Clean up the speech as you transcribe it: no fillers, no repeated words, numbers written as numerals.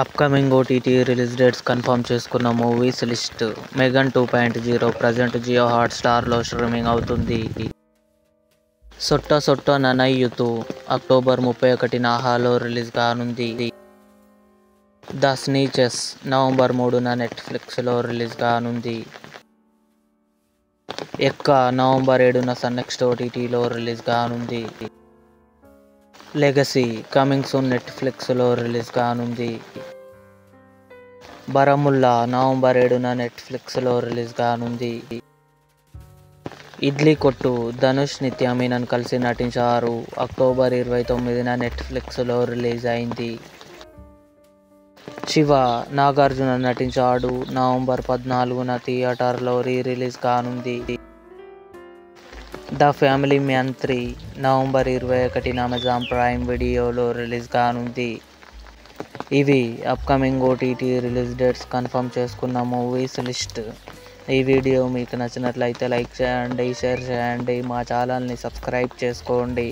Upcoming OTT release dates confirm చేసుకున్న movies list. మెగన్ 2.0 present Jio హాట్‌స్టార్లో streaming అవుతుంది. సొట్ట సొట్ట ననయ్యుతు October 31న ఆహాలో release కానుంది. ద స్నీచెస్ నవంబర్ 3న నెట్ఫ్లిక్స్లో రిలీజ్ కానుంది. ఎక్క నవంబర్ 7న సన్నెక్స్ట్ ఓటీటీలో రిలీజ్ కానుంది. లెగసీ కమింగ్ సూన్ నెట్ఫ్లిక్స్లో రిలీజ్ కానుంది. బరముల్లా నవంబర్ 7న నెట్ఫ్లిక్స్లో రిలీజ్ కానుంది. ఇడ్లీ కొట్టు ధనుష్ నిత్య మీనన్ కలిసి నటించారు. అక్టోబర్ 29న నెట్ఫ్లిక్స్లో రిలీజ్ అయింది. శివ నాగార్జున నటించాడు. నవంబర్ 14న థియేటర్లో రిలీజ్ కానుంది. ద ఫ్యామిలీ మ్యాన్ 3 నవంబర్ 21న అమెజాన్ ప్రైమ్ వీడియోలో రిలీజ్ కానుంది. ఇవి upcoming OTT release dates confirm చేసుకున్న మూవీస్ లిస్ట్. ఈ వీడియో మీకు నచ్చినట్లయితే లైక్ చేయండి, షేర్ చేయండి, మా ఛానల్ని సబ్స్క్రైబ్ చేసుకోండి.